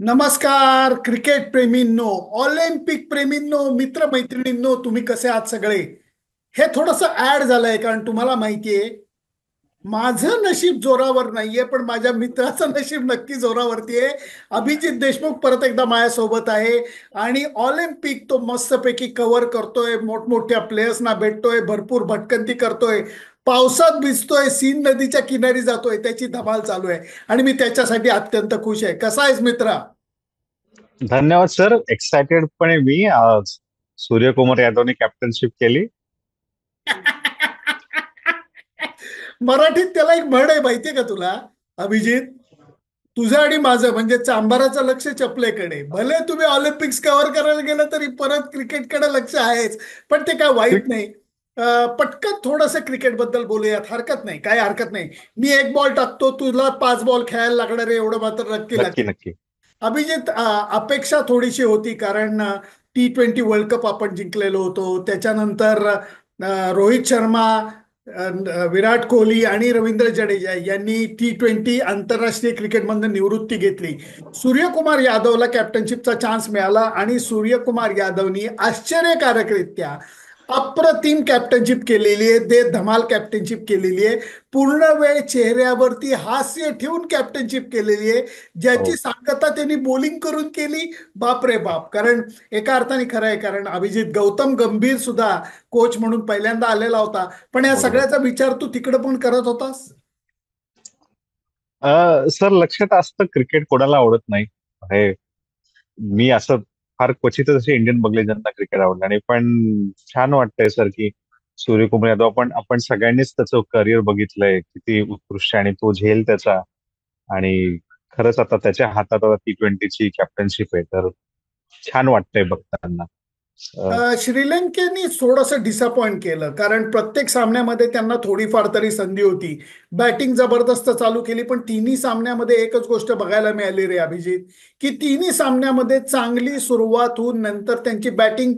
नमस्कार cricket प्रेमींनो, Olympic प्रेमींनो, मित्रमैत्रिणींनो, तुम्ही कसे आहात सगळे? हे थोडंसं ऍड झालंय कारण तुम्हाला माहितीये माझं नशीब जोरावर नाहीये, पण माझ्या मित्राचं नशीब नक्की जोरावरती आहे. अभिजित देशमुख परत एकदा माझ्यासोबत आहे आणि ऑलिम्पिक तो मस्तपैकी कव्हर करतोय, मोठमोठ्या प्लेयर्सना भेटतोय, भरपूर भटकंती करतोय, पावसात भिजतोय, सीन नदीच्या किनारी जातोय, त्याची धमाल चालू आहे आणि मी त्याच्यासाठी अत्यंत खुश आहे. कसा आहेस मित्रा? धन्यवाद सर. एक्सायटेड पण आहे मी. आज सूर्यकुमार यादवने कॅप्टनशिप केली. मराठीत त्याला एक म्हण आहे माहितीये का तुला, अभिजित? तुझं आणि माझं म्हणजे चांभाराचं लक्ष चपलेकडे. भले तुम्ही ऑलिम्पिक्स कव्हर करायला गेलं तरी परत क्रिकेटकडे लक्ष आहेच. पण ते काय वाईट नाही. पटकन थोडंसं क्रिकेट बद्दल बोलूयात, हरकत नाही, काय हरकत नाही. मी एक बॉल टाकतो, तुला 5 बॉल खेळायला लागणार आहे एवढं मात्र नक्की नक्की लक्षात. नक्की. अभिजित, अपेक्षा थोडीशी होती कारण T20 वर्ल्ड कप आपण जिंकलेलो होतो. त्याच्यानंतर रोहित शर्मा, विराट कोहली आणि रवींद्र जडेजा यांनी T20 आंतरराष्ट्रीय क्रिकेटमधून निवृत्ती घेतली. सूर्यकुमार यादवला कॅप्टनशिपचा चान्स मिळाला आणि सूर्यकुमार यादवनी आश्चर्यकारकरित्या अप्रतिम कॅप्टनशिप केलेली आहे. ते धमाल कॅप्टनशिप केलेली आहे. पूर्ण वेळ चेहऱ्यावरती हास्य ठेवून कॅप्टनशिप केलेली आहे, ज्याची हो. सांगता त्यांनी बॉलिंग करून केली. बाप रे बाप. कारण एका अर्थाने खरं आहे, कारण अभिजित, गौतम गंभीर सुद्धा कोच म्हणून पहिल्यांदा आलेला होता, पण या बरोबर. सगळ्याचा विचार तू तिकडे पण करत होतास. सर, लक्षात असतं क्रिकेट कोणाला आवडत नाही. हे मी असं फार क्वचितच असे इंडियन बघले ज्यांना क्रिकेट आवडलं नाही. पण छान वाटतंय सर की सूर्यकुमार यादव आपण आपण सगळ्यांनीच त्याचं करिअर बघितलंय, किती उत्कृष्ट आणि तो झेल त्याचा. आणि खरंच आता त्याच्या हातात आता T20ची कॅप्टनशिप आहे, तर छान वाटतंय बघताना. श्रीलंकेने थोडंसं डिसअपॉइंट केलं कारण प्रत्येक सामन्यामध्ये त्यांना थोडीफार तरी संधी होती. बॅटिंग जबरदस्त चालू केली, पण तिन्ही सामन्यामध्ये एकच गोष्ट बघायला मिळाली रे अभिजित, की तिन्ही सामन्यामध्ये चांगली सुरुवात होऊन नंतर त्यांची बॅटिंग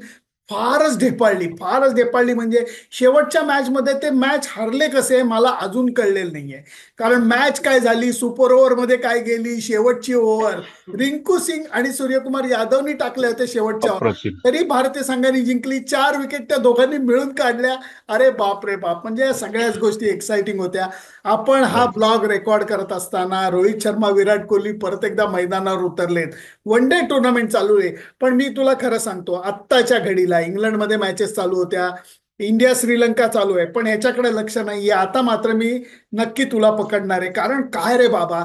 फारच ढेपाळली. म्हणजे शेवटच्या मॅचमध्ये ते मॅच हरले कसे मला अजून कळलेलं नाहीये. कारण मॅच काय झाली, सुपर ओव्हरमध्ये काय गेली, शेवटची ओव्हर रिंकू सिंग आणि सूर्यकुमार यादवनी टाकले होते शेवटच्या. अप्रतिम. तरी भारतीय संघाने जिंकली, 4 विकेट त्या दोघांनी मिळून काढल्या. अरे बाप रे बाप, म्हणजे या सगळ्याच गोष्टी एक्साइटिंग होत्या. आपण हा बरोबर. ब्लॉग रेकॉर्ड करत असताना रोहित शर्मा, विराट कोहली परत एकदा मैदानावर उतरलेत. वन डे टुर्नामेंट चालू आहे. पण मी तुला खरं सांगतो, आत्ताच्या घडीला इंग्लंडमध्ये मॅचेस चालू होत्या, इंडिया श्रीलंका चालू आहे, पण ह्याच्याकडे लक्ष नाहीये. आता मात्र मी नक्की तुला पकडणार आहे. कारण काय रे बाबा,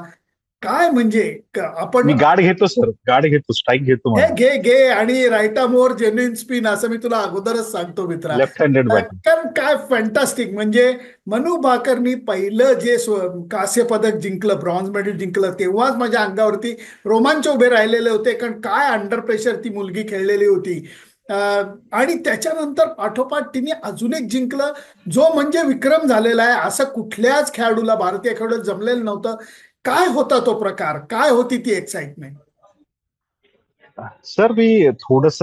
काय म्हणजे आपण मी गाड घेतो सर, गाड घेतो, स्ट्राईक घेतो हे माझा. घे घे आणि राईटा मोर जेन्युइन स्पिन, असं मी तुला अगोदरच सांगतो मित्रा. Left handed batting. कारण काय फॅन्टास्टिक. म्हणजे मनु भाकरनी पहिलं जे कांस्य पदक जिंकलं, ब्रॉन्झ मेडल जिंकलं, तेव्हाच माझ्या अंगावरती रोमांच उभे राहिलेले होते. कारण काय अंडर प्रेशर ती मुलगी खेळलेली होती. आणि त्याच्यानंतर पाठोपाठ तिने अजून एक जिंकलं, जो म्हणजे विक्रम झालेला आहे. असं कुठल्याच खेळाडूला, भारतीय खेळाडूला जमलेलं नव्हतं. काय होता तो प्रकार, काय होती ती एक्साइटमेंट? सर, मी थोडस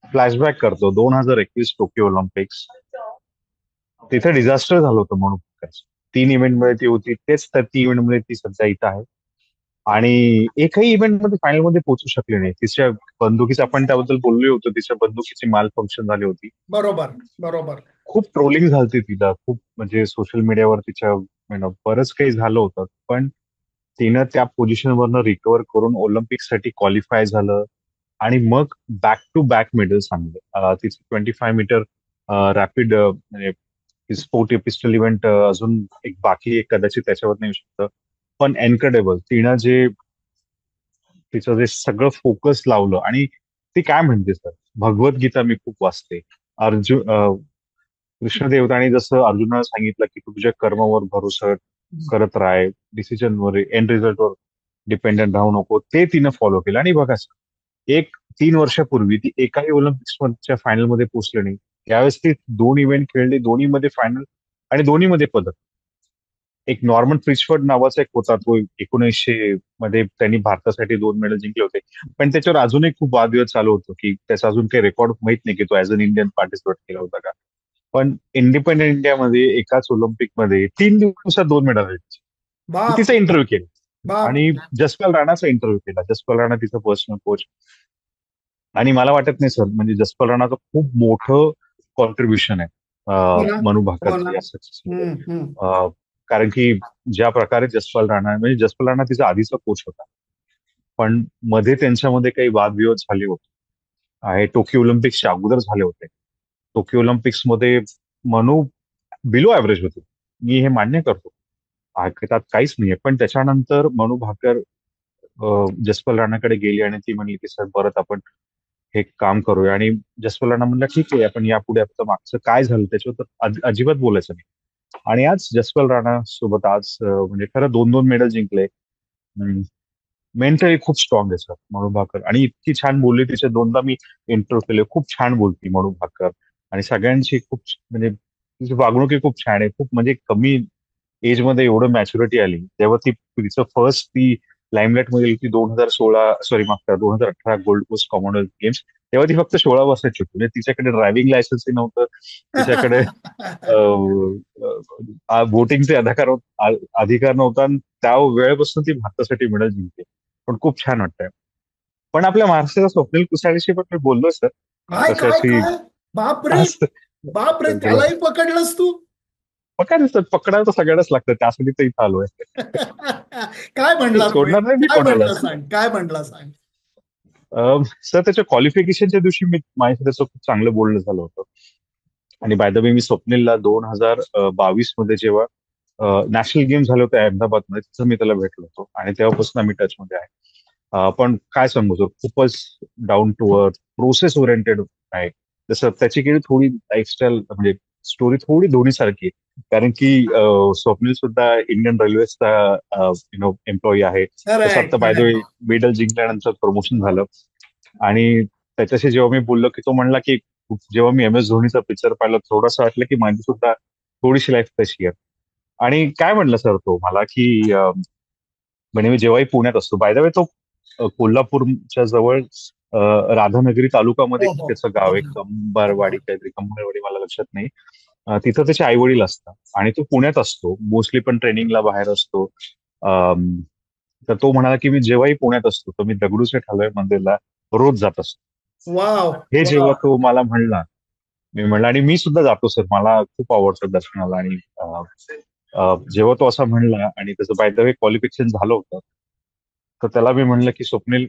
फ्लॅशबॅक करतो. 2021 टोकियो ऑलिम्पिक्स, तिथे डिझास्टर झालं होतं म्हणून. 3 इव्हेंटमध्ये ती होती, तेच तर 3 इव्हेंटमध्ये ती सध्या इथं आहे. आणि एकही इव्हेंटमध्ये फायनलमध्ये पोहोचू शकले नाही. तिच्या बंदुकीचं आपण त्याबद्दल बोललो होतो, तिच्या बंदुकीची माल फंक्शन झाली होती. बरोबर, बरोबर. खूप ट्रोलिंग झालती तिला, खूप म्हणजे सोशल मीडियावर तिच्या बरंच काही झालं होतं. पण तिनं त्या पोझिशनवरनं रिकव्हर करून ऑलिम्पिकसाठी क्वालिफाय झालं. आणि मग बॅक टू बॅक मेडल्स आणले. तिचं 25 मीटर रॅपिड म्हणजे स्पोर्ट पिस्टल इव्हेंट अजून एक बाकी एक कदाचित त्याच्यावर नाही येऊ शकतं. पण एनक्रेडिबल, तिनं जे तिचं जे सगळं फोकस लावलं. आणि ती काय म्हणते सर, भगवद्गीता मी खूप वाचते. अर्जुन कृष्णदेवताने जसं अर्जुनाला सांगितलं की तू तुझ्या कर्मावर भरोसा करत राह, डिसिजनवर, एंड रिझल्टवर डिपेंडंट राहू नको, ते तिनं फॉलो केलं. आणि बघा सर, 3 वर्षापूर्वी ती एकाही ऑलिम्पिक्सच्या फायनलमध्ये पोहोचली नाही. त्यावेळेस ती 2 इव्हेंट खेळली, दोन्हीमध्ये फायनल आणि दोन्हीमध्ये पदक. एक नॉर्मन फ्रिशफर्ड नावाचा एक होता, तो 1900 मध्ये त्यांनी भारतासाठी 2 मेडल जिंकले होते. पण त्याच्यावर अजूनही खूप वादविवाद चालू होतो की त्याचा अजून काही रेकॉर्ड माहित नाही की तो ऍज अन इंडियन पार्टिसिपेट केला होता का. पण इंडिपेंडंट इंडियामध्ये एकाच ऑलिम्पिकमध्ये 3 दिवसात 2 मेडल. मी बाप तिचा रे बाप. इंटरव्ह्यू केला. बाप. आणि जसपाल राणाचा इंटरव्ह्यू केला. जसपाल राणा तिचा पर्सनल कोच. आणि मला वाटत नाही सर, म्हणजे जसपाल राणाचं खूप मोठं कॉन्ट्रीब्युशन आहे हो ना. मनू हो ना. भाकरच्या या सक्सेसमध्ये. हम्म. कारण की ज्या प्रकारे जसपाल राणा, म्हणजे जसपाल राणा तिचा आधीचा कोच होता, पण मध्ये त्यांच्यामध्ये काही वादविवाद झाले होते. टोकियो ऑलिम्पिक्सच्या अगोदर झाले होते. टोकियो ऑलिम्पिक्समध्ये मनू बिलो ऍव्हरेज होते. मी हे मान्य करतो. त्यात काहीच नाहीये. पण त्याच्यानंतर मनू भाकर जसपाल राणाकडे गेली आणि ती म्हणली की सर परत आपण हे काम करूया. आणि जसपाल राणा म्हणला ठीक आहे, आपण यापुढे आता मागचं काय झालं त्याच्यावर तर अजिबात बोलायचं नाही. आणि आज जसपाल राणा सोबत आज म्हणजे खरं 2-2 मेडल जिंकले. मेंटली खूप स्ट्रॉंग आहे सर मनू भाकर. आणि इतकी छान बोलली, तिचे दोनदा मी इंटरव्ह्यू केले, खूप छान बोलती मनू भाकर. आणि सगळ्यांची खूप म्हणजे तिची वागणूक खूप छान आहे. खूप म्हणजे कमी एज मध्ये एवढं मॅच्युरिटी आली. तेव्हा तिचं फर्स्ट ती लाईमलाईट मध्ये गेली ती 2016, सॉरी माफ करा, 2018 गोल्ड कोस्ट कॉमनवेल्थ गेम्स. तेव्हा ती फक्त 16 वर्षाची होती. म्हणजे तिच्याकडे ड्रायव्हिंग लायसन्सही नव्हतं. तिच्याकडे वोटिंगचे अधिकार नव्हता. आणि त्या वेळेपासून ती भारतासाठी मेडल जिंकते. पण खूप छान वाटतंय. पण आपल्या महाराष्ट्राच्या स्वप्नील कुसाळीशी पण मी बोललोय सर. काय काय तशाशी काय. बापरे. बापरे, त्यालाही पकडलंस तू. पकडायला तर सगळ्यांनाच लागतं, त्यासाठी तर इथं आलोय. काय म्हणला तो, सोडणार नाही मी काय म्हणला कोणालाच. सांग, काय म्हणला सांग. सर त्याच्या क्वालिफिकेशनच्या दिवशी माझ्याशी त्याचं खूप चांगलं बोलणं झालं होतं. आणि बाय द वे मी स्वप्नीलला 2022 मध्ये जेव्हा नॅशनल गेम झाले होते अहमदाबादमध्ये, तिथं मी त्याला भेटलो होतो आणि तेव्हापासून आम्ही टचमध्ये आहे. पण काय सांगू सर, खूपच down to earth, process oriented आहे. जसं त्याची काही थोडी लाईफस्टाईल म्हणजे स्टोरी थोडी धोनीसारखी आहे. कारण की स्वप्नील सुद्धा इंडियन रेल्वेचा एम्प्लॉई आहे. तसं खरंय आता बाय द खरंय. वे मेडल जिंकल्यानंतर प्रमोशन झालं. आणि त्याच्याशी जेव्हा मी बोललो की तो म्हणला की जेव्हा मी MS धोनीचा पिक्चर पाहिला, थोडंसं वाटलं की माझी सुद्धा थोडीशी लाईफ तशी आहे. आणि काय म्हणलं सर तो मला की म्हणजे मी जेव्हाही पुण्यात असतो, बाय द वे तो कोल्हापूरच्या जवळ राधानगरी तालुकामध्ये हो हो त्याचं गाव हो आहे, हो. कंबारवाडी काहीतरी, कंबारवाडी मला लक्षात नाही. तिथं त्याचे आई वडील असतात आणि तो पुण्यात असतो मोस्टली, पण ट्रेनिंगला बाहेर असतो. अम, तर तो म्हणाला की मी जेव्हाही पुण्यात असतो तर मी दगडूशेठ हलवाई मंदिरला रोज जात असतो. वाव. हे जेव्हा वाव. तो मला म्हणला, मी म्हणलं आणि मी सुद्धा जातो सर, मला खूप आवडतं दर्शनाला. आणि जेव्हा तो असं म्हणला आणि त्याचं बाय द वे क्वालिफिकेशन झालं होतं, तर त्याला मी म्हणलं की स्वप्नील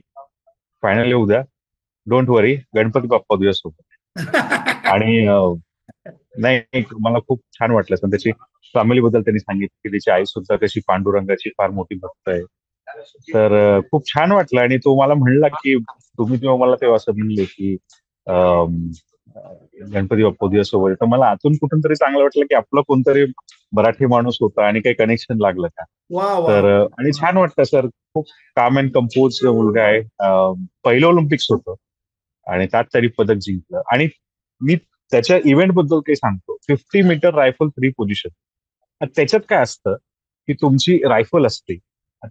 फायनल उद्या, डोंट वरी, गणपती बाप्पा तुझ्यासोबत. आणि नाही, मला खूप छान वाटलं पण त्याची फॅमिली बद्दल त्यांनी सांगितलं की त्याची आई सुद्धा कशी पांडुरंगाची फार मोठी भक्त आहे. तर खूप छान वाटलं. आणि तो मला म्हणला की तुम्ही जेव्हा मला तेव्हा असं म्हणले की अम, गणपती बाप्पा तुझ्यासोबत, तर मला आतून कुठून तरी चांगलं वाटलं की आपलं कोणतरी मराठी माणूस होता आणि काही कनेक्शन लागलं का. वा वा तर आणि वा. छान वाटतं सर. खूप काम अँड कंपोज मुलगा आहे. पहिलं ऑलिम्पिक्स होतं आणि त्यात त्यांनी पदक जिंकलं. आणि मी त्याच्या इव्हेंट बद्दल काही सांगतो. 50 मीटर रायफल 3 पोझिशन. त्याच्यात काय असतं की तुमची रायफल असते,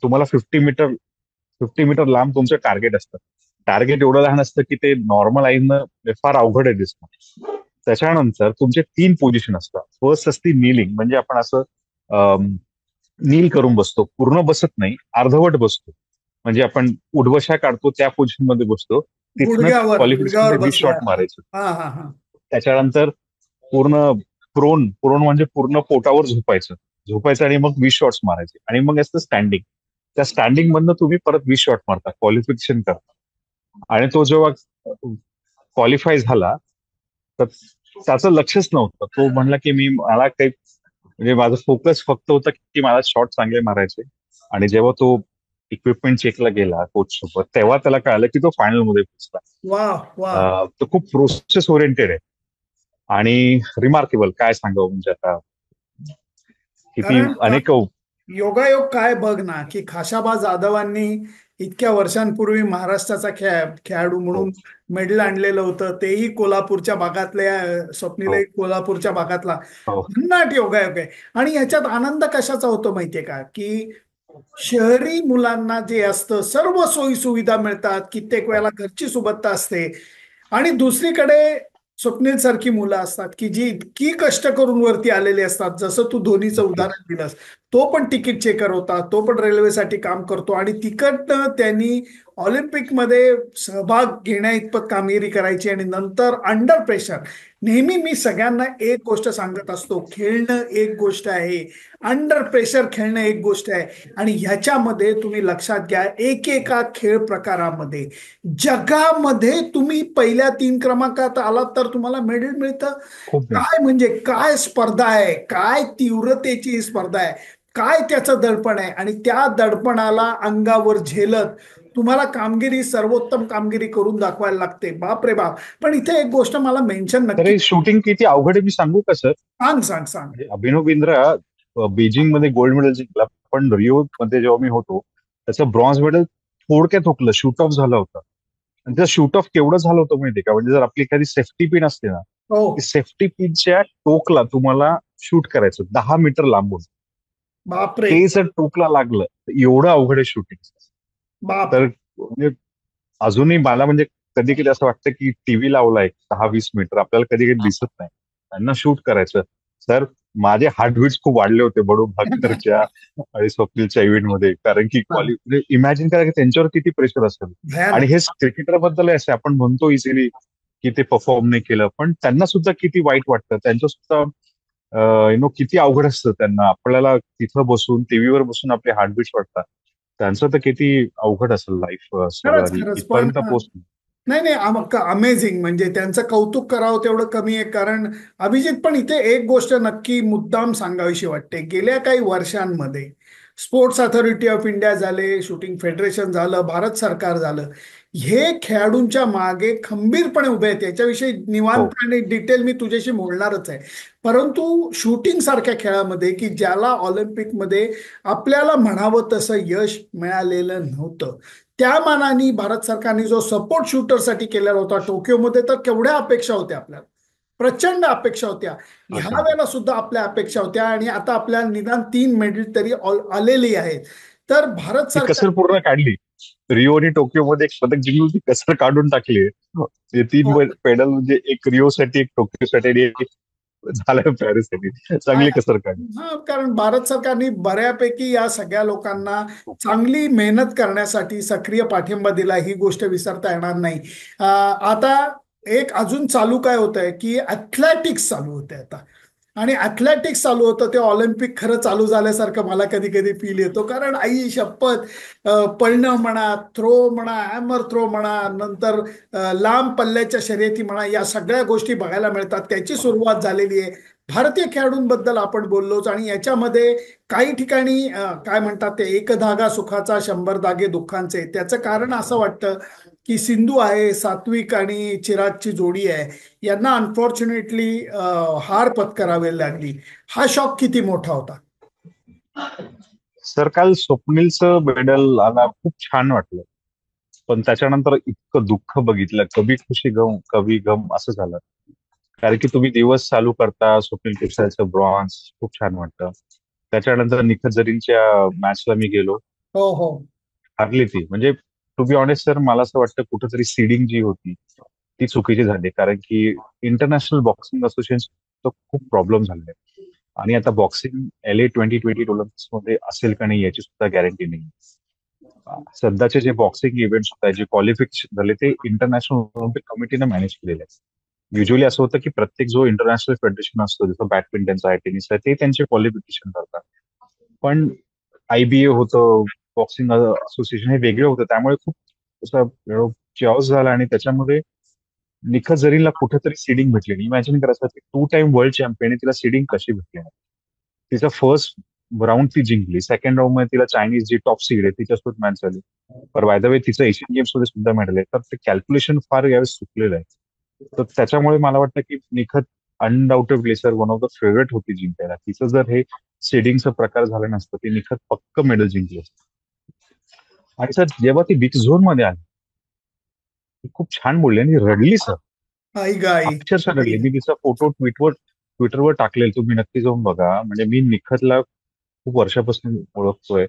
तुम्हाला 50 मीटर लांब तुमचं टार्गेट असतं. टार्गेट एवढं लहान असतं की ते नॉर्मल आईनं फार अवघड आहे दिसणं. त्याच्यानंतर तुमचे 3 पोझिशन असतात. फर्स्ट असते नीलिंग, म्हणजे आपण असं नील करून बसतो, पूर्ण बसत नाही, अर्धवट बसतो. म्हणजे आपण उठबशा काढतो त्या पोझिशन मध्ये बसतो. तिथनं गुडघ्यावर गुडघ्यावर क्वालिफिकेशन 20 बसल्या. शॉट मारायचे. हा हा हा. त्याच्यानंतर पूर्ण प्रोन प्रोन म्हणजे पूर्ण पोटावर झोपायचं. झोपायचं आणि मग 20 शॉट्स मारायचे. आणि मग असतं स्टँडिंग. त्या स्टँडिंग मधनं तुम्ही परत 20 शॉट मारता, क्वालिफिकेशन करता. आणि तो जेव्हा क्वालिफाय झाला तर त्याचं लक्षच नव्हतं. तो म्हणला की मला काही म्हणजे माझं फोकस फक्त होतं की मला शॉट चांगले मारायचे. आणि जेव्हा तो इक्विपमेंट चेकला गेला कोच सोबत, तेव्हा त्याला कळालं की तो फायनल मध्ये पोहोचला. वा वा. तो खूप प्रोसेस ओरिएंटेड आहे. आणि रिमार्केबल काय सांगावं, म्हणजे आता किती कारण अनेक. योगायोग काय बघ ना, की खाशाबा जाधवांनी इतक्या वर्षांपूर्वी महाराष्ट्राचा खेळाडू हो, म्हणून मेडल आणलेलं होतं, तेही कोल्हापूरच्या भागातल्या. स्वप्नीलही हो, कोल्हापूरच्या भागातला. हो, भन्नाट योगायोग आहे. आणि ह्याच्यात आनंद कशाचा होतो माहितीये का, की शहरी मुलांना जे असतं सर्व सोयी सुविधा मिळतात, कित्येक हो, वेळेला घरची सुबत्ता असते. आणि दुसरीकडे स्वप्नील सारखी मुलं असतात की जी इतकी कष्ट करून वरती आलेली असतात, जसं तू धोनीचं नक्कीच. उदाहरण दिलंस. तो पण तिकीट चेकर होता, तो पण रेल्वेसाठी काम करतो आणि तिकडनं त्यांनी ऑलिम्पिकमध्ये सहभाग घेण्या इतपत कामगिरी करायची आणि नंतर अंडर प्रेशर. नेहमी मी सगळ्यांना एक गोष्ट सांगत असतो, खेळणं एक गोष्ट आहे, अंडर प्रेशर खेळणं एक गोष्ट आहे. आणि ह्याच्यामध्ये तुम्ही लक्षात घ्या, एकेका खेळ प्रकारामध्ये जगामध्ये तुम्ही पहिल्या 3 क्रमांकात आलात तर तुम्हाला मेडल मिळतं. खूप काय म्हणजे काय स्पर्धा आहे, काय तीव्रतेची ही स्पर्धा आहे, काय त्याचं दडपण आहे. आणि त्या दडपणाला अंगावर झेलत तुम्हाला कामगिरी, सर्वोत्तम कामगिरी करून दाखवायला लागते. बाप रे बाप. पण इथे एक गोष्ट मला मेन्शन तर नक्की. हे शूटिंग किती अवघड आहे मी सांगू का सर? सांग सांग सांग. म्हणजे अभिनव बिंद्रा बीजिंग मध्ये गोल्ड मेडल जिंकला, पण रिओ मध्ये जेव्हा मी होतो त्याचं ब्रॉन्झ मेडल थोडक्यात हुकलं, शूट ऑफ झालं होतं. आणि त्या शूट ऑफ केवढं झालं होतं माहितीये का? म्हणजे जर आपली एखादी सेफ्टी पिन असते ना, हो. ती सेफ्टी पिनच्या टोकला तुम्हाला शूट करायचं 10 मीटर लांबून. बापरे. ते जर टोकला लागलं तर एवढं अवघड आहे शूटिंग. तर बापरे. म्हणजे अजूनही मला म्हणजे कधी कधी असं वाटतं की टीव्ही लावलाय 10-20 मीटर आपल्याला कधी कधी दिसत नाही, त्यांना शूट करायचं. सर, माझे हार्टबीट्स खूप वाढले होते बडू भागकरच्या आणि स्वप्नीलच्या इव्हेंट मध्ये, कारण की म्हणजे इमॅजिन करा की त्यांच्यावर किती प्रेशर असेल. आणि भयानक. हेच क्रिकेटर बद्दल असे आपण म्हणतो इझिली की ते परफॉर्म नाही केलं, पण त्यांना सुद्धा किती वाईट वाटतं, त्यांचं सुद्धा किती अवघड असतं त्यांना. आपल्याला तिथं बसून टीव्हीवर बसून आपले हार्टबीट्स वाटतात, त्यांचं तर किती अवघड असेल लाईफ खरंच सगळं खरंच. पण इथपर्यंत पोहोचणं. नाही नाही, अमेझिंग. म्हणजे त्यांचं कौतुक करावं तेवढं कमी आहे. कारण अभिजित, पण इथे एक गोष्ट नक्की मुद्दाम सांगावीशी वाटते. गेल्या काही वर्षांमध्ये स्पोर्ट्स अथॉरिटी ऑफ इंडिया झाले, शूटिंग फेडरेशन झालं, भारत सरकार झालं, हे खेळाडूंच्या मागे खंबीरपणे उभे आहेत. याच्याविषयी हो. निवांत आणि डिटेल मी तुझ्याशी बोलणारच आहे. परंतु शूटिंग सारख्या खेळामध्ये, की ज्याला ऑलिम्पिकमध्ये आपल्याला म्हणावं तसं यश मिळालेलं नव्हतं, त्या मानाने भारत सरकारने जो सपोर्ट शूटरसाठी केलेला होता टोकियोमध्ये, तर केवढ्या अपेक्षा होत्या आपल्याला, प्रचंड अपेक्षा होत्या. ह्या प्रचंड. वेळेला सुद्धा आपल्या अपेक्षा होत्या आणि आता आपल्याला निदान 3 मेडल तरी आलेली आहेत. तर भारत ती सरकार. कसर पूर्ण काढली. रिओ आणि टोकियो मध्ये एक पदक जिंकून ती कसर काढून टाकली. ते तीन पेडल म्हणजे एक रिओसाठी, एक टोकियोसाठी आणि एक झालं पॅरिससाठी. चांगली कसर काढली. हा, कारण भारत सरकारने बऱ्यापैकी या सगळ्या लोकांना चांगली मेहनत करण्यासाठी सक्रिय पाठिंबा दिला, ही गोष्ट विसरता येणार नाही. आता एक अजून चालू काय होत आहे, की अथलेटिक्स चालू होते आता. आणि अथलेटिक्स चालू होतं ते ऑलिम्पिक खरं चालू झाल्यासारखं मला कधी कधी फील येतो. कारण आई शपथ, पळणं म्हणा, थ्रो म्हणा, हॅमर थ्रो म्हणा, नंतर लांब पल्ल्याच्या शर्यती म्हणा, या सगळ्या गोष्टी बघायला मिळतात. त्याची सुरुवात झालेली आहे. भारतीय खेळाडूंबद्दल आपण बोललोच आणि याच्यामध्ये काही ठिकाणी काय म्हणतात ते, एक धागा सुखाचा 100 धागे दुःखांचे. त्याचं कारण असं वाटतं की सिंधू आहे, सात्विक आणि चिरागची जोडी आहे, यांना अनफॉर्च्युनेटली हार पत्करावी लागली. हा शॉक किती मोठा होता. सर, काल स्वप्नीलचं मेडल आला, खूप छान वाटलं. पण त्याच्यानंतर इतकं दुःख बघितलं, कभी खुशी गम कभी गम असं झालं. कारण की तुम्ही दिवस चालू करता, स्वप्नील टेक्सटाईलचं ब्रॉन्झ खूप छान वाटतं. त्याच्यानंतर निखत जरीनच्या मॅचला मी गेलो, हो हो. हारली ती. म्हणजे टू बी ऑनेस्ट सर, मला असं वाटतं कुठेतरी सीडिंग जी होती ती चुकीची झाली, कारण की इंटरनॅशनल बॉक्सिंग असोसिएशन खूप प्रॉब्लेम झाले. आणि आता बॉक्सिंग LA 2020 ओलंपिक्स मध्ये असेल का नाही याची सुद्धा गॅरंटी नाही. सध्याचे जे बॉक्सिंग इव्हेंट्स होत आहेत, जे क्वालिफिकेशन झाले, ते इंटरनॅशनल ऑलिम्पिक कमिटीने मॅनेज केलेले आहेत. युजली असं होतं की प्रत्येक जो इंटरनॅशनल फेडरेशन असतो, जसं बॅडमिंटनचा आहे, टेनिस आहे, ते त्यांचे क्वालिफिकेशन करतात. पण IBA होतं, बॉक्सिंग असोसिएशन हे वेगळे होतं, त्यामुळे खूप असं चॉस झाला आणि त्याच्यामध्ये निखत जरीनला कुठेतरी सीडिंग भेटली नाही. इमॅजिन करायचं, 2 टाइम वर्ल्ड चॅम्पियन आहे, तिला सीडिंग कशी भेटली नाही. तिचा फर्स्ट राऊंड ती जिंकली, सेकंड राऊंड मध्ये तिला चायनीज जी टॉप सीड आहे तिच्यासोबत मॅच झाली. पर बाय द वे तिचं एशियन गेम्स मध्ये सुद्धा मेडल आहे. तर ते कॅल्क्युलेशन फार यावेळेस चुकलेलं आहे. तर त्याच्यामुळे मला वाटतं की Nikhat undoubtedly sir one of the favourite होती जिंकायला. तिचं जर हे सीडिंगचा प्रकार झाला नसतं, ती निखत पक्क मेडल जिंकली असती. आणि सर, जेव्हा ती बिग झोन मध्ये आली, ती खूप छान बोलली आणि रडली सर. आई गाई. अक्षरशः रडली. मी तिचा फोटो ट्विटरवर टाकलेला, तुम्ही नक्की जाऊन बघा. म्हणजे मी निखतला खूप वर्षापासून ओळखतोय.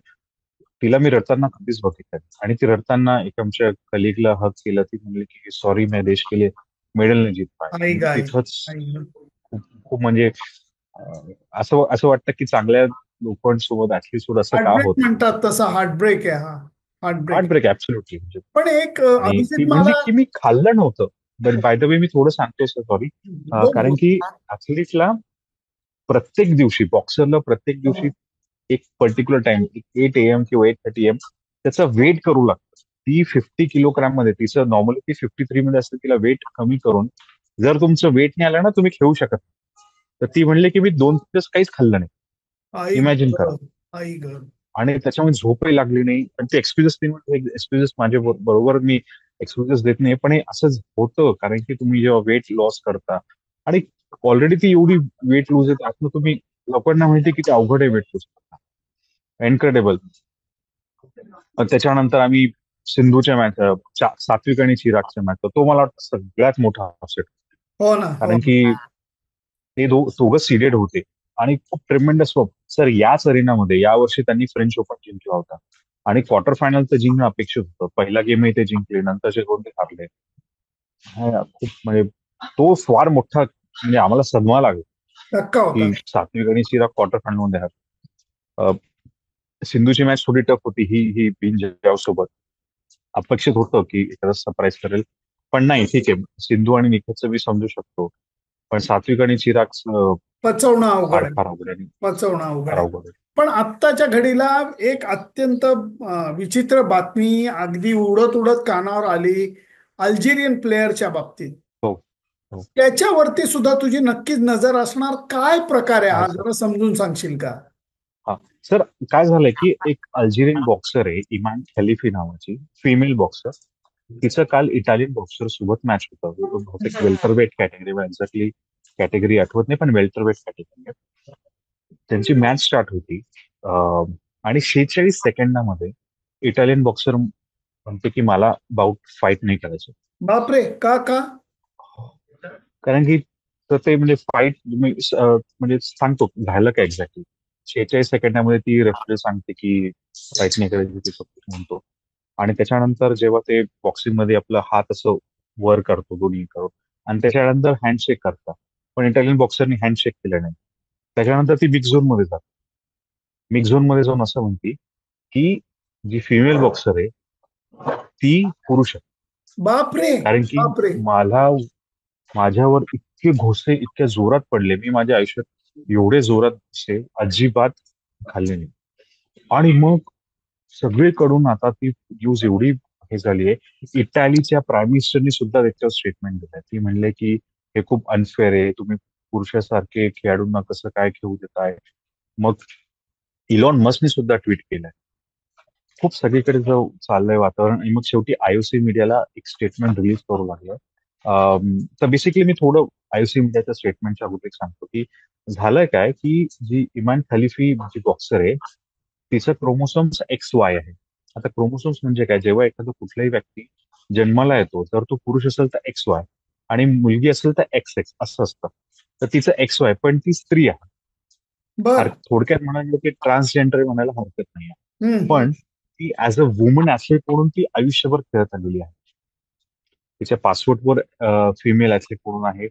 तिला मी रडताना कधीच बघितलं नाही. आणि ती रडताना एक आमच्या कलिगला हक केलं. ती म्हणली की सॉरी, मैं देश के लिए मेडल नाही जीत पाया. आई म्हणजे गाई. तिथंच आई. खूप खूप म्हणजे असं असं वाटतं की चांगल्या लोकांसोबत ऍथलीट सोबत असं का हार्टब्रेक होत. म्हणतात तसा हार्टब्रेक आहे हा. हार्टब्रेक. हार्ट ब्रेक ऍब्सोल्युटली म्हणजे. पण एक आणि ती अभिजित म्हणली मला की मी खाल्लं नव्हतं. बाय द वे मी थोडं सांगतोय सर, सॉरी. बोल कारण बोल. की ऍथलीटला प्रत्येक दिवशी, बॉक्सरला प्रत्येक दिवशी एक पर्टिक्युलर टाइम, 8 AM किंवा 8:30 AM त्याचा वेट करू लागतं. ती 50 किलोग्राम मध्ये, तिचं नॉर्मली ती 53 मध्ये असते, तिला वेट कमी करून जर तुमचं वेट नाही आलं ना, तुम्ही खेळू शकत नाही. तर ती म्हणली की मी 2 दिवस काहीच खाल्लं नाही. आई इमॅजिन करा. ग. आई ग. आणि त्याच्यामुळे झोपही लागली नाही. पण ते एक्सक्युजेस, ती म्हणते एक्सक्युजेस माझ्या बरोबर, मी एक्सक्युजेस देत नाही, पण हे असंच होतं कारण की तुम्ही जेव्हा वेट लॉस करता आणि ऑलरेडी ती एवढी वेट लूज आहे, त्यातनं तुम्ही, लोकांना माहिती की ते अवघड आहे वेट लूज करणं. इनक्रेडिबल. त्याच्यानंतर आम्ही सिंधूच्या मॅच, सात्विक आणि चिरागच्या मॅच, तो मला वाटतं सगळ्यात मोठा अपसेट. हो ना, हो कारण ना. की ते दोघं सीडेड होते आणि खूप ट्रेमेंडस वर्क. सर, याच अरेनामध्ये यावर्षी त्यांनी फ्रेंच ओपन जिंकला होता आणि क्वार्टर फायनल तर जिंकणं अपेक्षित होतं. पहिला गेमही ते जिंकले, नंतरचे दोन ते हारले. खूप म्हणजे तो फार मोठा, म्हणजे आम्हाला सदमा लागला धक्का होता. की सात्विक आणि चिराग क्वार्टर फायनल मध्ये हार. सिंधूची मॅच थोडी टफ होती, ही बिन सोबत. अपेक्षित होतं की एखादा सरप्राईज करेल, पण नाही, ठीक आहे, सिंधू आणि निखतचं मी समजू शकतो, पण सात्विक आणि चिराग पचवणं अवघड फार आहे. फार अवघड आहे. पचवणं अवघड फार आहे. अवघड आहे. पण आत्ताच्या घडीला एक अत्यंत विचित्र बातमी अगदी उडत उडत कानावर आली अल्जेरियन प्लेयरच्या बाबतीत. हो, हो. त्याच्यावरती सुद्धा तुझी नक्कीच नजर असणार. काय प्रकार आहे आहे हा, सर. जरा समजून सांगशील का? हा सर, काय झालंय की एक अल्जेरियन बॉक्सर आहे, इमान खलिफी नावाची, फिमेल बॉक्सर. तिचं काल इटालियन बॉक्सर सोबत मॅच होतं. बहुतेक वेल्टरवेट कॅटेगरी, एक्झॅक्टली कॅटेगरी आठवत नाही, पण वेल्टरवेट कॅटेगरी. त्यांची मॅच स्टार्ट होती आणि 46 सेकंदामध्ये इटालियन बॉक्सर म्हणते की मला बाउट फाईट नाही करायचं. बापरे, का का? कारण की, तर ते म्हणजे फाईट, म्हणजे सांगतो झालं काय एक्झॅक्टली. 46 सेकंदामध्ये ती रेफरी सांगते की फाईट नाही करायची, ती फक्त म्हणतो. आणि त्याच्यानंतर जेव्हा ते बॉक्सिंग मध्ये आपला हात असं वर करतो दोन्ही करून, आणि त्याच्यानंतर हँडशेक करतात, पण इटालियन बॉक्सरनी हँडशेक केलं नाही. त्याच्यानंतर ती मिक्स झोन मध्ये जाते. मिक्स झोन मध्ये जाऊन असं म्हणते की जी फिमेल बॉक्सर आहे ती पुरुष आहे. बापरे. कारण की बापरे. मला, माझ्यावर इतके घोसे इतक्या जोरात पडले, मी माझ्या आयुष्यात एवढे जोरात घोसे अजिबात खाल्ले नाही. आणि मग सगळीकडून आता ती न्यूज एवढी हे झाली आहे, इटालीच्या प्राईम मिनिस्टरनी सुद्धा त्याच्यावर स्टेटमेंट दिलंय. ती म्हणले की हे खूप अनफेअर आहे, तुम्ही पुरुषासारखे खेळाडूंना कसं काय खेळू देताय. मग इलॉन मस्कने सुद्धा ट्विट केलंय. खूप सगळीकडे जो चाललंय वातावरण, आणि मग शेवटी आयओसी मीडियाला एक स्टेटमेंट रिलीज करू लागलं. तर बेसिकली मी थोडं आयओसी मीडियाच्या स्टेटमेंटच्या अगोदर एक सांगतो की झालंय काय, की जी इमान खलिफी जी बॉक्सर आहे, तिचं क्रोमोसोम्स XY आहे. आता क्रोमोसोम्स म्हणजे काय, जेव्हा एखादा कुठलाही व्यक्ती जन्माला येतो, तर तो पुरुष असेल तर XY आणि मुलगी असेल तर XX असं असतं. तर तिचं XY, पण ती स्त्री आहे. बर. थोडक्यात म्हणायला की ट्रान्सजेंडर म्हणायला हरकत नाही. हम्म. पण ती ऍज अ वुमन ऍथलीट म्हणून ती आयुष्यभर खेळत आलेली आहे. तिच्या पासपोर्टवर फिमेल ऍथलीट म्हणून आहे.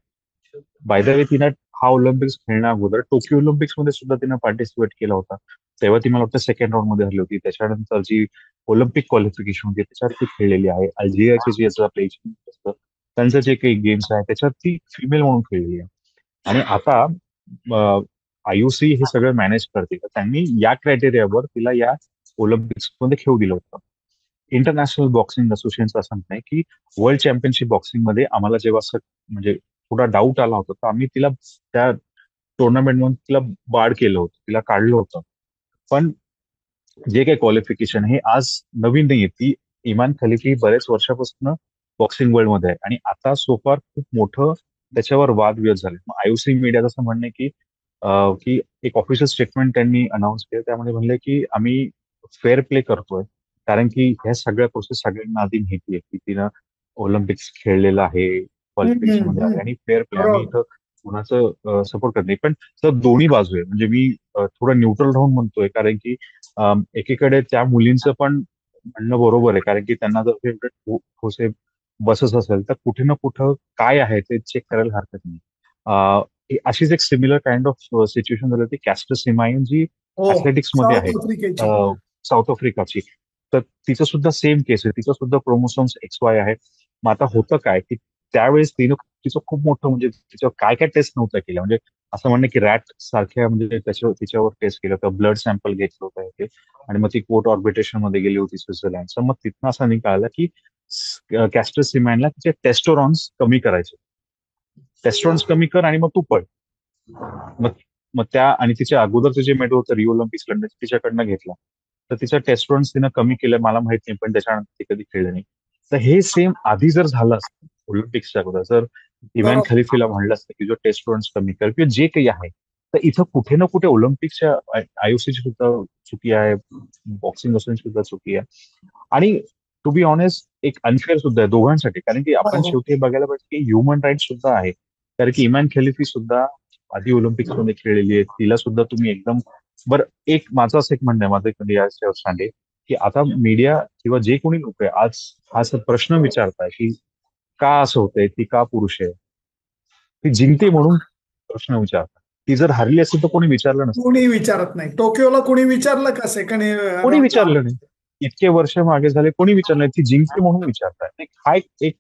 बाय द वे, तिनं हा ऑलिम्पिक्स खेळण्या अगोदर टोकियो ऑलिम्पिक्स मध्ये सुद्धा तिनं पार्टिसिपेट केला होता. तेव्हा ती मला वाटतं सेकंड राऊंड मध्ये हरली होती. त्याच्यानंतर जी ऑलिम्पिक क्वालिफिकेशन होती त्याच्यावर ती खेळलेली आहे. अल्जेरियाचे जे आपलं असतं, त्यांचं जे काही गेम्स आहे त्याच्यात ती फिमेल म्हणून खेळलेली आहे. आणि आता आयओसी हे सगळं मॅनेज करते, तर त्यांनी या क्रायटेरियावर तिला या ऑलिम्पिक्स मध्ये खेळू दिलं होतं. इंटरनॅशनल बॉक्सिंग असोसिएशनचं असं म्हणणं आहे की वर्ल्ड चॅम्पियनशिप बॉक्सिंग मध्ये आम्हाला जेव्हा असं म्हणजे थोडा डाऊट आला होता, तर आम्ही तिला त्या टुर्नामेंटमध्ये तिला बाड केलं होतं, तिला काढलं होतं. पण जे काही क्वालिफिकेशन हे आज नवीन नाहीये. ती इमान खलिफी बरेच वर्षापासून बॉक्सिंग वर्ल्ड मध्ये आहे आणि आता सोफार खूप मोठं त्याच्यावर वादविवाद झाले. मग आयओसी मीडियाचं असं म्हणणं आहे की एक ऑफिशियल स्टेटमेंट त्यांनी अनाऊन्स केलं, त्यामध्ये म्हणले की आम्ही फेअर प्ले करतोय, कारण की ह्या सगळ्या प्रोसेस सगळ्यांना आधी माहिती आहे की तिनं ऑलिम्पिक्स खेळलेलं आहे, क्वालिफिकेशन मध्ये आहे, हम्म. आणि फेअर प्ले, आम्ही बरोबर. इथं कुणाचं सपोर्ट करत नाही. पण सर, दोन्ही बाजू आहे, म्हणजे मी थोडं न्यूट्रल राहून म्हणतोय, कारण की एकीकडे त्या मुलींचं पण म्हणणं बरोबर आहे, कारण की त्यांना जर फेवरेट होसे बसत असेल तर कुठे ना कुठं काय आहे ते चेक करायला हरकत नाही. अशीच एक सिमिलर काइंड ऑफ सिच्युएशन झाली होती कॅस्टर सिमाईन, जी हो. ऍथलेटिक्समध्ये आहे, साऊथ आफ्रिकेची. साऊथ आफ्रिकाची. तर तिचं सुद्धा सेम केस आहे, तिचं सुद्धा क्रोमोसोम्स XY आहे. मग आता होतं काय की त्यावेळेस तिचं खूप मोठं म्हणजे तिच्यावर काय काय टेस्ट नव्हत्या केल्या, म्हणजे असं म्हणणं की रॅट सारख्या म्हणजे तिच्यावर टेस्ट केलं होतं, ब्लड सॅम्पल घेतलं होतं ते, आणि मग ती कोर्ट ऑर्बिटेशन मध्ये गेली होती स्वित्झर्लंडचं. मग तिथनं असं निघालं की कॅस्टर सिमॅनला तिचे टेस्टोरॉन्स कमी करायचे. टेस्टोरॉन्स कमी कर आणि मग तू पळ. मग मग त्या आणि तिच्या अगोदरचं जे मेडल होतं रिओ ऑलिम्पिक्स लंडन तिच्याकडनं घेतला. तर तिचा टेस्टोरॉन्स तिनं कमी केलं, मला माहित नाही, पण त्याच्यानंतर ती कधी खेळली नाही. तर हे सेम आधी जर झालं असतं ऑलिम्पिक्सच्या अगोदर, जर इव्हॅन बरोबर. खलिफीला म्हणलं असतं की जो टेस्टोरॉन्स कमी कर किंवा जे काही आहे, तर इथं कुठे ना कुठे ऑलिम्पिक्सच्या आयओसीची सुद्धा चुकी आहे, बॉक्सिंग असोसिएशनची सुद्धा चुकी आहे. आणि टू बी ऑनेस्ट एक अनफेअर सुद्धा आहे दोघांसाठी, कारण की हो आपण हो. शेवटी हे बघायला पाहिजे की ह्युमन राईट्स सुद्धा आहे. कारण की इमान खलिफी सुद्धा आधी ऑलिम्पिक्स मध्ये खेळलेली आहे, तिला सुद्धा तुम्ही एकदम बरं. एक माझं असं एक म्हणणं आहे, माझं कधी याच्यावर सांगेल की आता मीडिया किंवा जे कोणी लोक आहे आज हा असा प्रश्न विचारताय की का असं होतंय, ती का पुरुष आहे, ती जिंकते म्हणून प्रश्न विचारतात. ती जर हरली असती तर कोणी विचारलं नसतं. कोणी विचारत नाही. टोकियोला कोणी विचारलं का सेकंड कोणी राऊंडला? विचारलं नाही. इतके वर्ष मागे झाले कोणी विचारलं नाही. ती जिंकते म्हणून विचारताय. हा एक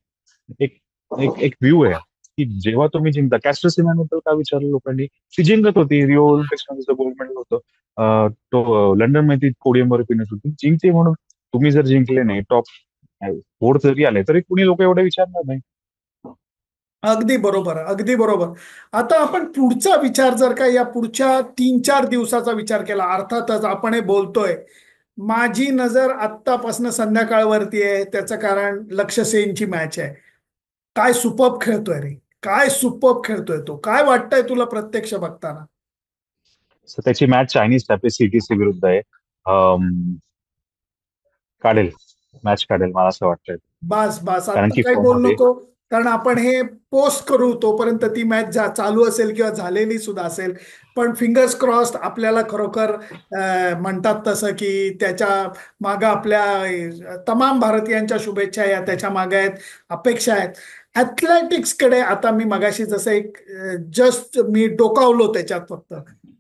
एक एक एक व्ह्यू आहे की जेव्हा तुम्ही जिंकता, कॅस्टर सिमेंटबद्दल का विचारलं लोकांनी, ती जिंकत होती. रिओ ऑलिम्पिक्स मध्ये गोल्ड मेडल होतं. तो लंडन मध्ये पोडियमवर फिनिश होती, जिंकते म्हणून. तुम्ही जर जिंकले नाही, टॉप फोर्थ जरी आले तरी कुणी लोक एवढे विचारणार नाही. अगदी बरोबर, अगदी बरोबर. आता आपण पुढचा विचार जर का या पुढच्या 3-4 दिवसाचा विचार केला, अर्थातच आपण हे बोलतोय, माझी नजर आत्तापासून संध्याकाळवरती आहे. त्याचं कारण लक्ष्य सेनची मॅच आहे. काय सुपर्ब खेळतोय रे, काय सुपर्ब खेळतोय तो. काय वाटतंय तुला प्रत्यक्ष बघताना? So त्याची मॅच चायनीज टॅपे CTC विरुद्ध आहे. अम, काढेल, मॅच काढेल मला असं वाटतंय. बस बस, कारण आता की काही फॉर्म बोल मध्ये. नको. कारण आपण हे पोस्ट करू तोपर्यंत ती मॅच चालू असेल किंवा झालेली सुद्धा असेल. पण फिंगर्स क्रॉस्ड, आपल्याला खरोखर म्हणतात तसं की त्याच्या मागं आपल्या तमाम भारतीयांच्या शुभेच्छा या त्याच्या मागे आहेत, अपेक्षा आहेत. ॲथलेटिक्सकडे आता मी मगाशी जसं एक जस्ट मी डोकावलो त्याच्यात, फक्त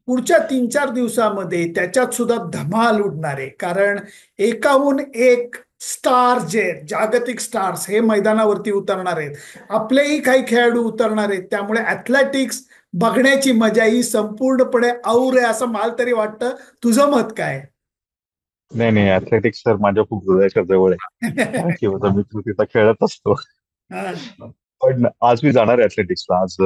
पुढच्या 3-4 दिवसामध्ये त्याच्यात सुद्धा धमाल उडणार आहे. कारण एकाहून एक स्टार्स जे आहेत, जागतिक स्टार्स हे मैदानावरती उतरणार आहेत. आपलेही काही खेळाडू उतरणार आहेत. त्यामुळे ॲथलेटिक्स बघण्याची मजा ही संपूर्णपणे और आहे असं मला तरी वाटतं. तुझं मत काय? नाही नाही, ऍथलेटिक्स तर माझ्या खूप हृदयाच्या जवळ आहे. कारण की माझा मित्र तिथं खेळत असतो. हा. पण आज मी जाणार आहे ऍथलेटिक्सला. आज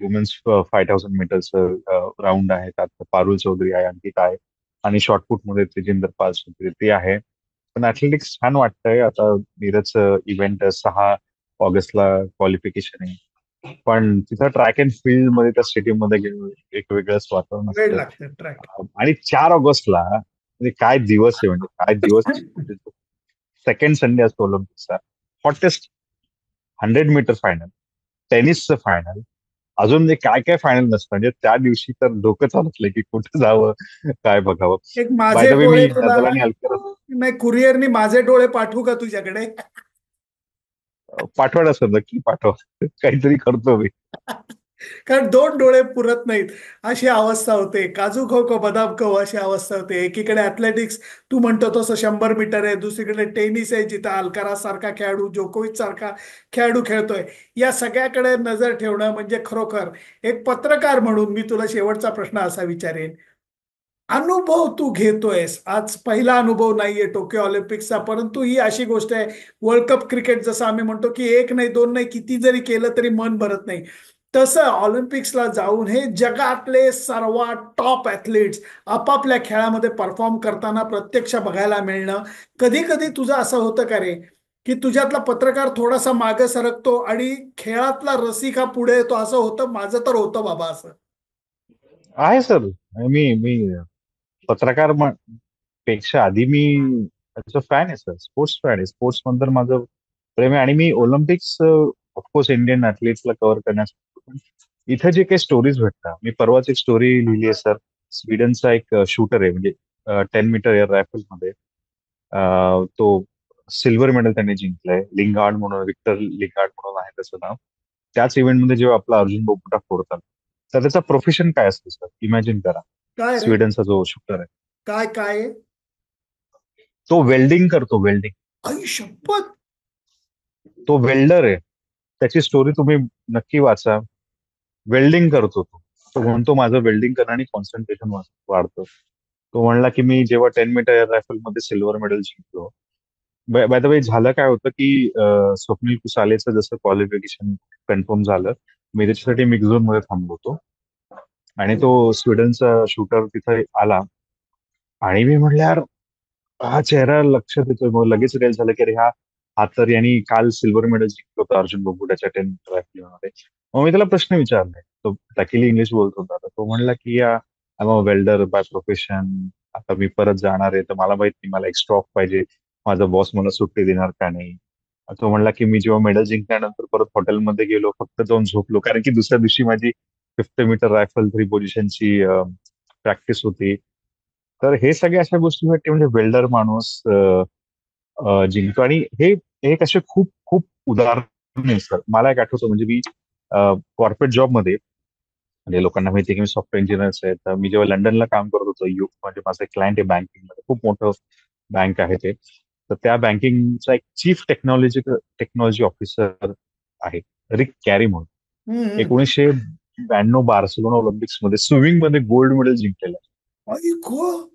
वुमेन्स 5000 मीटरचं राऊंड आहे, त्यात पारुल चौधरी आहे, अंकिता आहे, आणि शॉर्टपुट मध्ये तेजिंदर पाल चौधरी ते आहे. पण ऍथलेटिक्स छान वाटतंय. आता नीरजचं इव्हेंट 6 ऑगस्टला क्वालिफिकेशन आहे. पण तिथं ट्रॅक अँड फील्ड मध्ये त्या स्टेडियम मध्ये गेलं एक वेगळंच वातावरण वेळ असतं. लागते ट्रॅक. आणि 4 ऑगस्टला म्हणजे काय दिवस आहे, म्हणजे काय दिवस. सेकंड संडे असतो ऑलिम्पिकचा. हॉटेस्ट 100 मीटर फायनल, टेनिसचं फायनल, अजून जे काय काय फायनल नसतं, म्हणजे त्या दिवशी तर डोकं चालतलंय की कुठं जावं, काय बघावं. एक बाय माझे द वे डोळे मी तुला, नजर आणि हलकर नाही कुरिअरनी माझे डोळे पाठवू का तुझ्याकडे? पाठवायला सर, नक्की पाठवा. काहीतरी करतो मी. कारण 2 डोळे पुरत नाहीत अशी अवस्था होते. काजू खाऊ का बदाम खाऊ अशी अवस्था होते. एकीकडे ऍथलेटिक्स, तू म्हणतो तसं 100 मीटर आहे, दुसरीकडे टेनिस आहे जिथं अल्काराज सारखा खेळाडू, जोकोविच सारखा खेळाडू खेळतोय. या सगळ्याकडे नजर ठेवणं म्हणजे खरोखर एक पत्रकार म्हणून मी तुला शेवटचा प्रश्न असा विचारेन. अनुभव तू घेतोयस, आज पहिला अनुभव नाहीये टोकियो ऑलिम्पिक्सचा, परंतु ही अशी गोष्ट आहे, वर्ल्ड कप क्रिकेट जसं आम्ही म्हणतो की एक नाही दोन नाही किती जरी केलं तरी मन भरत नाही, तसं ऑलिम्पिक्सला जाऊन हे जगातले सर्वात टॉप ॲथलीट्स आपापल्या खेळामध्ये परफॉर्म करताना प्रत्यक्ष बघायला मिळणं, कधी कधी तुझं असं होतं का रे की तुझ्यातला पत्रकार थोडासा मागे सरकतो आणि खेळातला रसिक हा पुढे येतो? असं होतं, माझं तर होतं बाबा असं. आहे सर. मी मी पत्रकार पेक्षा आधी मी त्याचा फॅन आहे सर, स्पोर्ट्स फॅन आहे. स्पोर्ट्स नंतर माझं प्रेम आहे, आणि मी ऑलिम्पिक्स ऑफकोर्स इंडियन ऍथलीट्सला कव्हर करण्यासाठी इथे जे काही स्टोरीज भेटतात. मी परवाच एक स्टोरी लिहिली आहे सर. स्वीडनचा एक शूटर आहे, म्हणजे 10 मीटर एअर रायफल मध्ये तो सिल्वर मेडल त्यांनी जिंकलंय. लिंगार्ड म्हणून, विक्टर लिंगार्ड म्हणून आहे त्याचं नाव. त्याच इव्हेंटमध्ये जेव्हा आपला अर्जुन बोगटा फोडतात, तर त्याचा प्रोफेशन काय असतं सर, इमॅजिन करा. काय रे? स्वीडनचा जो शूटर आहे. काय काय आहे? तो वेल्डिंग करतो, वेल्डिंग. आई शपथ. तो वेल्डर आहे. त्याची स्टोरी तुम्ही नक्की वाचा. वेल्डिंग करतो तो. तो म्हणतो माझं वेल्डिंग करण्याने कॉन्सन्ट्रेशन वाढतं. तो म्हणला की मी जेव्हा 10 मीटर एअर रायफलमध्ये सिल्वर मेडल जिंकलो. बाय द वे झालं काय होतं की स्वप्नील कुसालेचं जसं क्वालिफिकेशन कन्फर्म झालं, मी त्याच्यासाठी मिक्स झोन मध्ये थांबलो होतो. आणि तो स्वीडनचा शूटर तिथे आला. आणि मी म्हणलं यार, हा चेहरा लक्षात येतोय. मग लगेच रिअल झालं की अरे हा तर यांनी काल सिल्वर मेडल जिंकलं होतं अर्जुन बंबुड्याच्या 10 मीटर रायफलमध्ये. मग मी त्याला प्रश्न विचारलाय. तो लकीली इंग्लिश बोलत होता. तर तो म्हणला की I am a welder by profession. आता मी परत जाणार आहे तर मला माहित नाही, मला एक स्टॉक पाहिजे. माझा बॉस मला सुट्टी देणार का नाही. तो म्हणला की मी जेव्हा मेडल जिंकल्यानंतर परत हॉटेलमध्ये गेलो, फक्त जाऊन झोपलो, कारण की दुसऱ्या दिवशी माझी 50 मीटर रायफल 3 पोझिशनची प्रॅक्टिस होती. तर हे सगळ्या अशा गोष्टी वाटते म्हणजे वेल्डर माणूस जिंकतो. आणि हे एक असे खूप खूप उदाहरण असतात. मला एक आठवतं, म्हणजे मी कॉर्पोरेट जॉबमध्ये, म्हणजे लोकांना माहिती आहे की मी सॉफ्टवेअर इंजिनियर्स आहे. तर मी जेव्हा लंडनला काम करत होतो, म्हणजे माझं क्लायंट आहे बँकिंगमध्ये, खूप मोठं बँक आहे ते. तर त्या बँकिंगचा एक चीफ टेक्नॉलॉजी ऑफिसर आहे, रिक कॅरी म्हणून. हम्म, हम्म. 1992 बार्सिलोना ऑलिम्पिक्स मध्ये स्विमिंग मध्ये गोल्ड मेडल जिंकलेलं आहे. आई गो.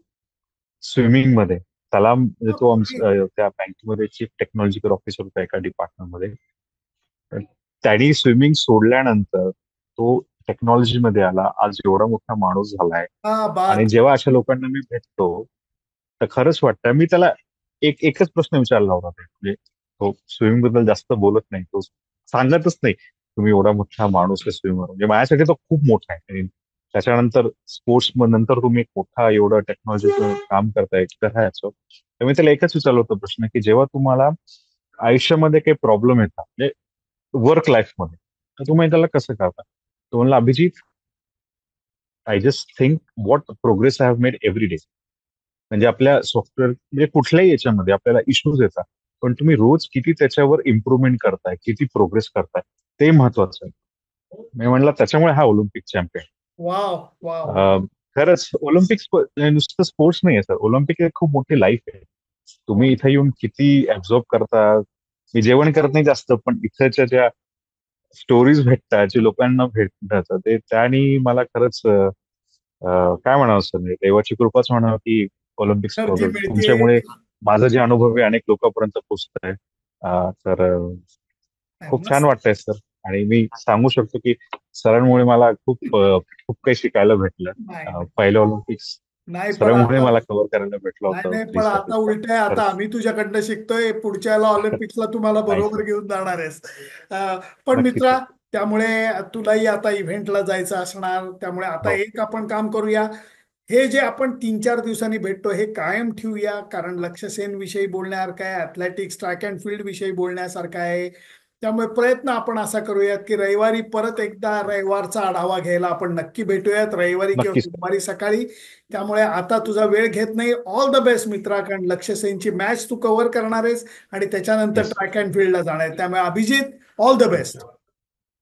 स्विमिंग मध्ये. त्याला म्हणजे तो बापरे. त्या बँकेमध्ये चीफ टेक्नॉलॉजिकल ऑफिसर होता एका डिपार्टमेंटमध्ये. तर त्यांनी स्विमिंग सोडल्यानंतर तो टेक्नॉलॉजीमध्ये आला. आज एवढा मोठा माणूस झालाय. हा आणि बात. जेव्हा अशा लोकांना मी भेटतो, तर खरंच वाटतं. मी त्याला एकच प्रश्न विचारला होता. म्हणजे तो स्विमिंग बद्दल जास्त बोलत नाही, तो सांगतच नाही तुम्ही एवढा मोठा माणूस आहे स्विमर. म्हणजे माझ्यासाठी तो खूप मोठा आहे. आणि त्याच्यानंतर स्पोर्ट्स नंतर तुम्ही एक मोठा एवढं टेक्नॉलॉजीचं काम करताय तर याचं. तर मी त्याला एकच विचारला होता प्रश्न, की जेव्हा तुम्हाला आयुष्यामध्ये काही प्रॉब्लेम येतात, म्हणजे वर्क लाईफमध्ये, तर तुम्ही त्याला कसं करता. तो म्हणला, Abhijit, I just think what progress I have made every day. म्हणजे आपल्या सॉफ्टवेअर, म्हणजे कुठल्याही याच्यामध्ये आपल्याला इश्यूज येतात, पण तुम्ही रोज किती त्याच्यावर इम्प्रुव्हमेंट करताय, किती प्रोग्रेस करताय, ते महत्वाचं आहे. मी म्हणलं त्याच्यामुळे हा ऑलिम्पिक चॅम्पियन. Wow wow. खरंच ऑलिम्पिक्स नुसतं स्पोर्ट्स नाही आहे सर. ऑलिम्पिक एक खूप मोठी लाईफ आहे. तुम्ही इथे येऊन किती ऍब्झॉर्ब करता. मी जेवण करत नाही जास्त, पण इथच्या ज्या स्टोरीज भेटतात, जे लोकांना भेटतात, ते त्यानी मला खरंच काय म्हणावं सर, म्हणजे देवाची कृपाच म्हणावं की ऑलिम्पिक्स एनर्जी मिळते. तुमच्यामुळे माझा जे अनुभव आहे अनेक लोकांपर्यंत पोहोचत आहे. तर खूप छान मस्त. वाटतंय सर. आणि मी सांगू शकतो की सरांमुळे मला खूप काही शिकायला भेटलं. नाही नाही पहिलं ऑलिम्पिक्स नाही, पण सरांमुळे आता मला कव्हर करायला भेटलं नाही होतं नाही, पण आता रिसेटचा. उलट आहे. आता खरंच. आम्ही तुझ्याकडनं शिकतोय. पुढच्याला ऑलिम्पिक्सला तुम्हाला थँक्यू. बरोबर घेऊन जाणार आहेस. पण नक्कीच मित्रा, सर. त्यामुळे तुलाही आता इव्हेंटला जायचं असणार. त्यामुळे आता हो. एक आपण काम करूया. हे जे आपण 3-4 दिवसांनी भेटतो हे कायम ठेवूया, कारण लक्ष्य सेन विषयी बोलण्यासारखं आहे, अथलेटिक्स ट्रॅक अँड फील्ड विषयी बोलण्यासारखं आहे. त्यामुळे प्रयत्न आपण असा करूयात की रविवारी परत एकदा रविवारचा आढावा घ्यायला आपण नक्की भेटूयात, रविवारी किंवा नक्कीच सर. सोमवारी सकाळी. त्यामुळे आता तुझा वेळ घेत नाही. ऑल द बेस्ट मित्रा, कारण लक्ष्य सेनची मॅच तू कव्हर करणार आहेस आणि त्याच्यानंतर येस. ट्रॅक अँड फील्डला जाणार आहे. त्यामुळे अभिजित, ऑल द बेस्ट.